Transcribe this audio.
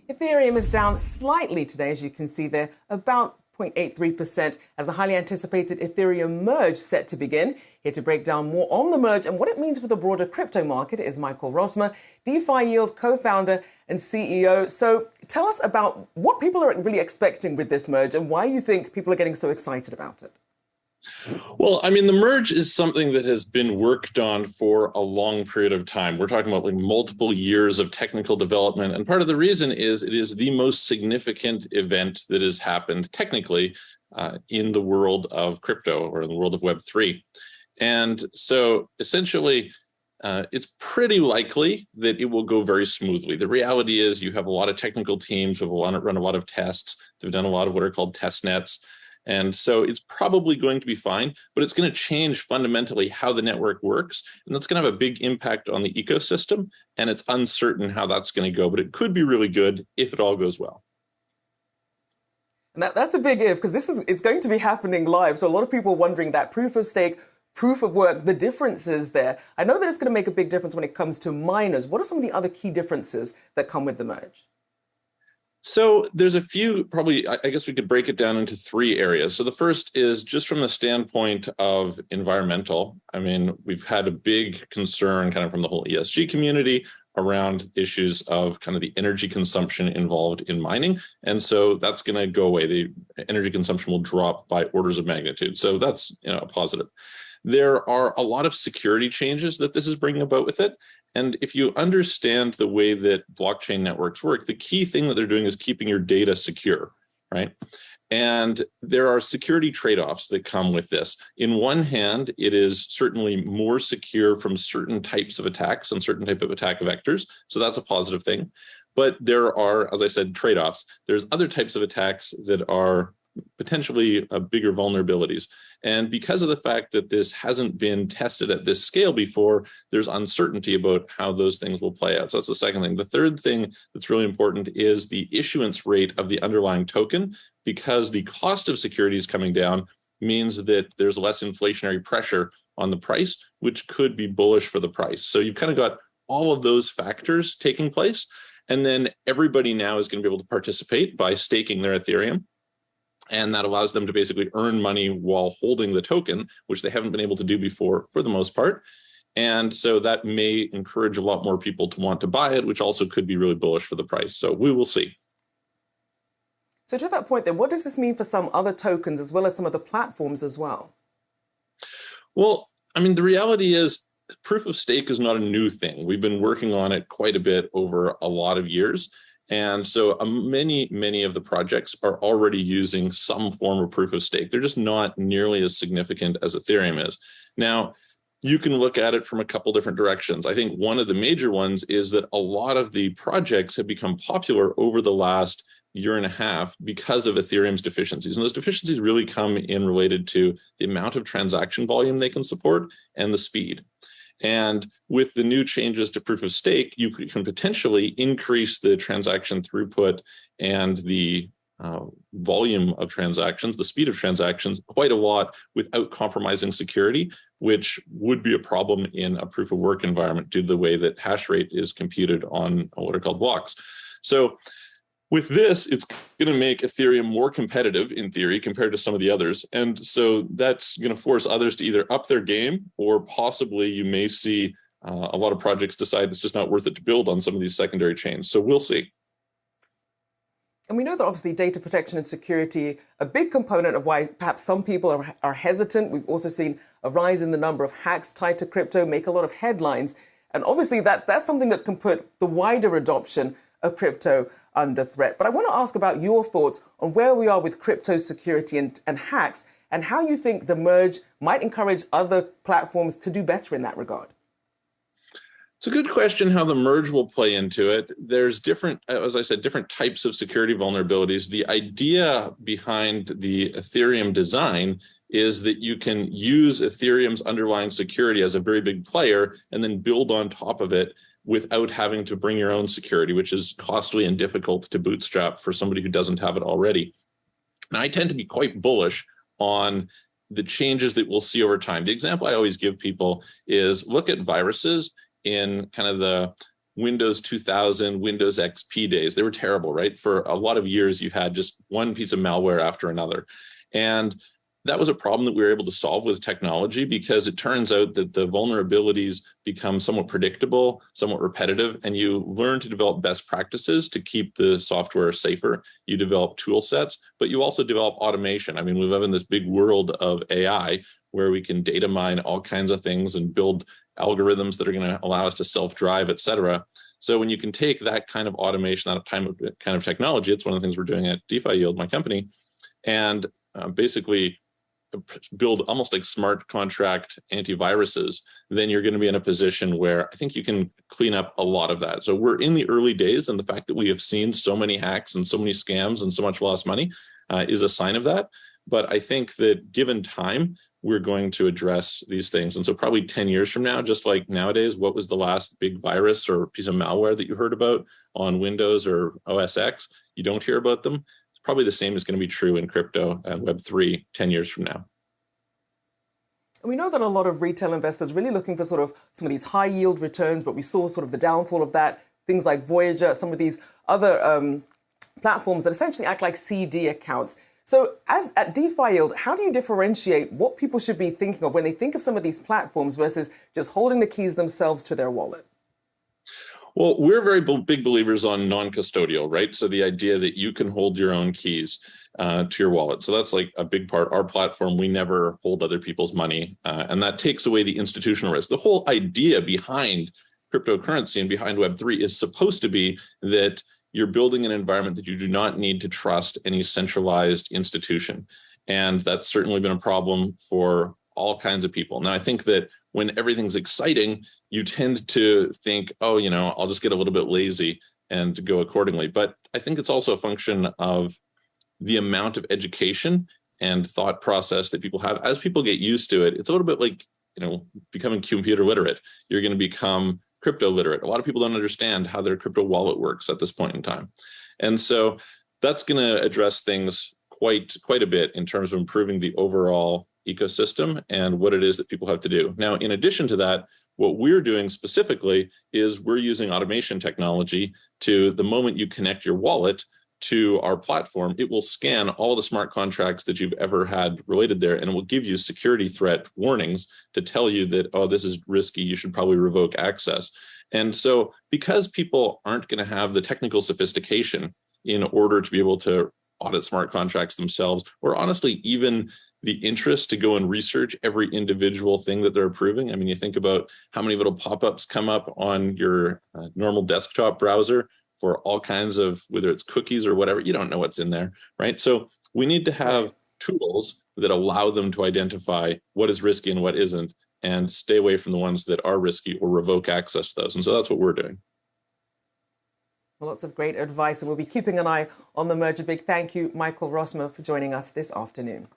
Ethereum is down slightly today, as you can see there, about 0.83% as the highly anticipated Ethereum merge set to begin. Here to break down more on the merge and what it means for the broader crypto market is Michael Rosmer, DeFiYield co-founder and CEO. So tell us about what people are really expecting with this merge and why you think people are getting so excited about it. Well, I mean, the merge is something that has been worked on for a long period of time. We're talking about like multiple years of technical development. And part of the reason is it is the most significant event that has happened technically in the world of crypto or in the world of Web3. And so essentially, it's pretty likely that it will go very smoothly. The reality is you have a lot of technical teams who have run a lot of tests. They've done a lot of what are called test nets. And so it's probably going to be fine, but it's going to change fundamentally how the network works. And that's going to have a big impact on the ecosystem. And it's uncertain how that's going to go, but it could be really good if it all goes well. And that's a big if, because it's going to be happening live. So a lot of people are wondering that proof of stake, proof of work, the differences there. I know that it's going to make a big difference when it comes to miners. What are some of the other key differences that come with the merge? So there's a few, probably, I guess we could break it down into three areas. So the first is just from the standpoint of environmental. I mean, we've had a big concern kind of from the whole ESG community around issues of kind of the energy consumption involved in mining. And so that's going to go away. The energy consumption will drop by orders of magnitude. So that's, a positive. There are a lot of security changes that this is bringing about with it. And if you understand the way that blockchain networks work, the key thing that they're doing is keeping your data secure, right? And there are security trade-offs that come with this. In one hand, it is certainly more secure from certain types of attacks and certain type of attack vectors. So that's a positive thing. But there are, as I said, trade-offs. There's other types of attacks that are potentially bigger vulnerabilities. And because of the fact that this hasn't been tested at this scale before, there's uncertainty about how those things will play out. So that's the second thing. The third thing that's really important is the issuance rate of the underlying token, because the cost of security is coming down means that there's less inflationary pressure on the price, which could be bullish for the price. So you've kind of got all of those factors taking place. And then everybody now is going to be able to participate by staking their Ethereum. And that allows them to basically earn money while holding the token, which they haven't been able to do before for the most part. And so that may encourage a lot more people to want to buy it, which also could be really bullish for the price. So we will see. So to that point then, what does this mean for some other tokens as well as some of the platforms as well? Well, I mean, the reality is proof of stake is not a new thing. We've been working on it quite a bit over a lot of years. And so many of the projects are already using some form of proof of stake. They're just not nearly as significant as Ethereum is. Now, you can look at it from a couple different directions. I think one of the major ones is that a lot of the projects have become popular over the last year and a half because of Ethereum's deficiencies. And those deficiencies really come in related to the amount of transaction volume they can support and the speed. And with the new changes to proof of stake, you can potentially increase the transaction throughput and the volume of transactions, the speed of transactions quite a lot without compromising security, which would be a problem in a proof of work environment due to the way that hash rate is computed on what are called blocks. So with this, it's going to make Ethereum more competitive in theory compared to some of the others. And so that's going to force others to either up their game, or possibly you may see a lot of projects decide it's just not worth it to build on some of these secondary chains. So we'll see. And we know that obviously data protection and security, a big component of why perhaps some people are hesitant. We've also seen a rise in the number of hacks tied to crypto, make a lot of headlines. And obviously that's something that can put the wider adoption of crypto under threat. But I want to ask about your thoughts on where we are with crypto security and hacks, and how you think the merge might encourage other platforms to do better in that regard. It's a good question how the merge will play into it. There's different, as I said, different types of security vulnerabilities. The idea behind the Ethereum design is that you can use Ethereum's underlying security as a very big player and then build on top of it without having to bring your own security, which is costly and difficult to bootstrap for somebody who doesn't have it already. And I tend to be quite bullish on the changes that we'll see over time. The example I always give people is look at viruses in kind of the Windows 2000, Windows XP days. They were terrible, right? For a lot of years, you had just one piece of malware after another. And that was a problem that we were able to solve with technology, because it turns out that the vulnerabilities become somewhat predictable, somewhat repetitive, and you learn to develop best practices to keep the software safer. You develop tool sets, but you also develop automation. I mean, we live in this big world of AI where we can data mine all kinds of things and build algorithms that are going to allow us to self-drive, et cetera. So when you can take that kind of automation, that kind of technology, it's one of the things we're doing at DeFiYield, my company, and basically build almost like smart contract antiviruses, then you're going to be in a position where I think you can clean up a lot of that. So we're in the early days, and the fact that we have seen so many hacks and so many scams and so much lost money is a sign of that. But I think that given time, we're going to address these things. And so probably 10 years from now, just like nowadays, what was the last big virus or piece of malware that you heard about on Windows or OS X? You don't hear about them. It's probably the same is going to be true in crypto and Web3 10 years from now. And we know that a lot of retail investors really looking for sort of some of these high yield returns, but we saw sort of the downfall of that. Things like Voyager, some of these other platforms that essentially act like CD accounts. So as at DeFiYield, how do you differentiate what people should be thinking of when they think of some of these platforms versus just holding the keys themselves to their wallet? Well, we're very big believers on non-custodial, right? So the idea that you can hold your own keys to your wallet. So that's like a big part. Our platform, we never hold other people's money, and that takes away the institutional risk. The whole idea behind cryptocurrency and behind Web3 is supposed to be that you're building an environment that you do not need to trust any centralized institution. And that's certainly been a problem for all kinds of people. Now, I think that when everything's exciting, you tend to think, oh, I'll just get a little bit lazy and go accordingly. But I think it's also a function of the amount of education and thought process that people have. As people get used to it, it's a little bit like, becoming computer literate. You're going to become crypto literate. A lot of people don't understand how their crypto wallet works at this point in time. And so that's going to address things quite a bit in terms of improving the overall ecosystem and what it is that people have to do. Now, in addition to that, what we're doing specifically is we're using automation technology to, the moment you connect your wallet to our platform, it will scan all the smart contracts that you've ever had related there, and it will give you security threat warnings to tell you that, oh, this is risky, you should probably revoke access. And so because people aren't going to have the technical sophistication in order to be able to audit smart contracts themselves, or honestly, even the interest to go and research every individual thing that they're approving. I mean, you think about how many little pop-ups come up on your normal desktop browser for all kinds of, whether it's cookies or whatever, you don't know what's in there, right? So we need to have tools that allow them to identify what is risky and what isn't, and stay away from the ones that are risky or revoke access to those. And so that's what we're doing. Well, lots of great advice, and we'll be keeping an eye on the merger. Big thank you, Michael Rosmer, for joining us this afternoon.